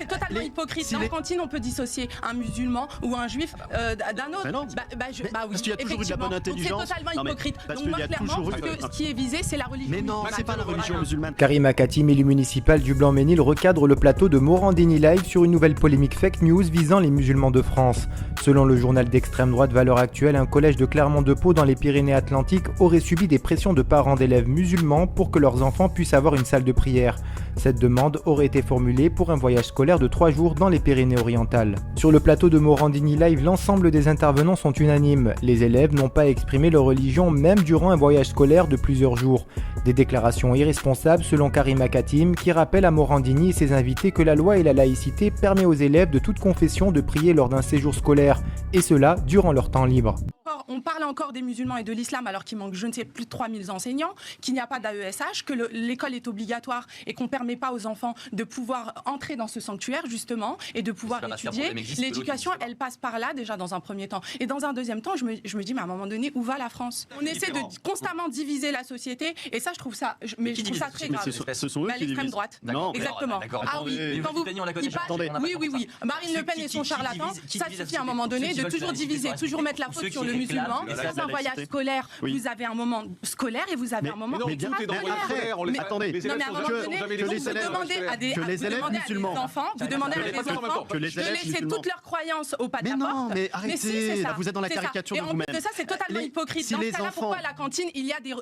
C'est totalement hypocrite. Dans la cantine, on peut dissocier un musulman ou un juif d'un autre. Non. Oui, parce qu'il y a toujours eu de la bonne intelligence. C'est totalement hypocrite. Donc moi, clairement, ce qui est visé, c'est la religion. Mais non, c'est pas la religion musulmane. Karima Katim, élu municipal du Blanc-Mesnil, recadre le plateau de Morandini Live sur une nouvelle polémique fake news visant les musulmans de France. Selon le journal d'extrême droite Valeurs Actuelles, un collège de Clermont-de-Pau dans les Pyrénées-Atlantiques aurait subi des pressions de parents d'élèves musulmans pour que leurs enfants puissent avoir une salle de prière. Cette demande aurait été formulée pour un voyage scolaire de 3 jours dans les Pyrénées-Orientales. Sur le plateau de Morandini Live, l'ensemble des intervenants sont unanimes. Les élèves n'ont pas exprimé leur religion même durant un voyage scolaire de plusieurs jours. Des déclarations irresponsables selon Karima Katim, qui rappelle à Morandini et ses invités que la loi et la laïcité permettent aux élèves de toute confession de prier lors d'un séjour scolaire, et cela durant leur temps libre. On parle encore des musulmans et de l'islam alors qu'il manque je ne sais plus de 3000 enseignants, qu'il n'y a pas d'AESH, que l'école est obligatoire et qu'on ne permet pas aux enfants de pouvoir entrer dans ce sanctuaire justement et de pouvoir étudier. L'éducation, elle passe par là déjà dans un premier temps. Et dans un deuxième temps, je me dis mais à un moment donné, où va la France? On essaie de constamment diviser la société et ça je trouve ça, je trouve ça très grave. Ce sont eux qui l'extrême droite. Non. Exactement. Ah oui, quand vous... Oui. Marine Le Pen et son charlatan, ça suffit à un moment donné de toujours diviser, toujours mettre la faute sur le musulman. Dans un voyage scolaire, vous avez un moment scolaire et vous avez un moment Attendez, non mais à un moment donné, vous demandez à des enfants, vous demandez à des enfants de laisser toutes leurs croyances au pas de la porte. Non, mais arrêtez, vous êtes dans la caricature de vous-même. Et en plus de ça, c'est totalement hypocrite. Dans ce cas-là, pourquoi à la cantine, il y a des...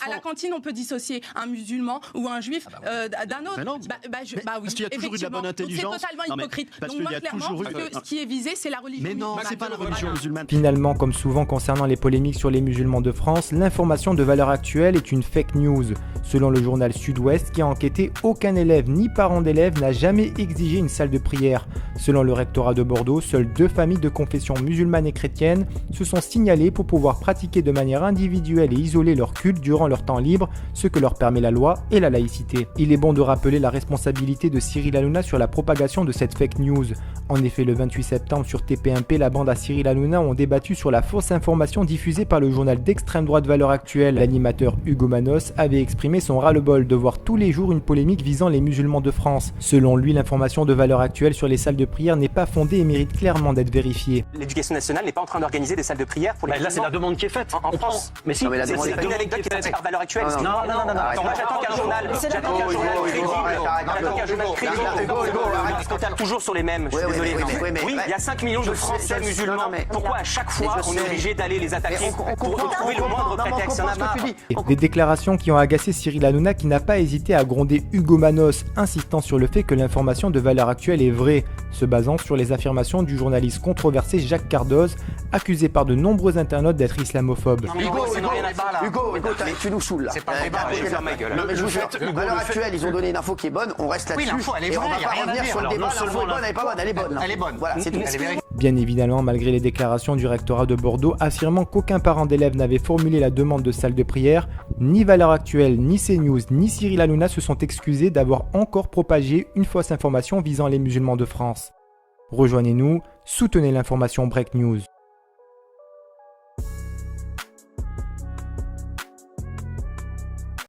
À la cantine, on peut dissocier un musulman ou un juif d'un autre. Oui, parce qu'il y a toujours eu de la bonne intelligence. C'est totalement hypocrite. Donc moi, clairement, ce qui est visé, c'est la religion. Mais non, c'est pas la religion musulmane. Finalement, comme souvent concernant les polémiques sur les musulmans de France, l'information de Valeurs Actuelles est une fake news. Selon le journal Sud-Ouest qui a enquêté, aucun élève ni parent d'élève n'a jamais exigé une salle de prière. Selon le rectorat de Bordeaux, seules 2 familles de confession musulmane et chrétienne se sont signalées pour pouvoir pratiquer de manière individuelle et isoler leur culte durant leur temps libre, ce que leur permet la loi et la laïcité. Il est bon de rappeler la responsabilité de Cyril Hanouna sur la propagation de cette fake news. En effet, le 28 septembre sur TPMP, la bande à Cyril Hanouna ont débattu sur la fausse information diffusée par le journal d'extrême droite Valeurs Actuelles. L'animateur Hugo Manos avait exprimé son ras-le-bol de voir tous les jours une polémique visant les musulmans de France. Selon lui, l'information de Valeurs Actuelles sur les salles de prière n'est pas fondée et mérite clairement d'être vérifiée. L'éducation nationale n'est pas en train d'organiser des salles de prière pour les musulmans. Là, c'est la demande qui est faite en France. Mais si, c'est une anecdote qui est faite par Valeurs Actuelles. Non. Moi, j'attends qu'un journal parce qu'on tape toujours sur les mêmes. Je suis désolé. Oui, il y a 5 millions de Français musulmans. Pourquoi à chaque fois on est obligé d'aller les attaquer pour trouver le moindre prétexte? Des déclarations qui ont agacé Cyril Hanouna qui n'a pas hésité à gronder Hugo Manos, insistant sur le fait que l'information de Valeurs Actuelles est vraie, se basant sur les affirmations du journaliste controversé Jacques Cardoz, accusé par de nombreux internautes d'être islamophobe. Hugo, tu nous saoules là. C'est pas ma gueule. Valeurs Actuelles, ils ont donné une info qui est bonne, on reste là-dessus. Et on va pas revenir sur le débat, l'info est bonne, elle est pas bonne, elle est bonne. Elle est bonne. Voilà, c'est tout. Bien évidemment, malgré les déclarations du rectorat de Bordeaux affirmant qu'aucun parent d'élève n'avait formulé la demande de salle de prière, ni Valeurs Actuelles, ni CNews, ni Cyril Hanouna se sont excusés d'avoir encore propagé une fausse information visant les musulmans de France. Rejoignez-nous, soutenez l'information Break News.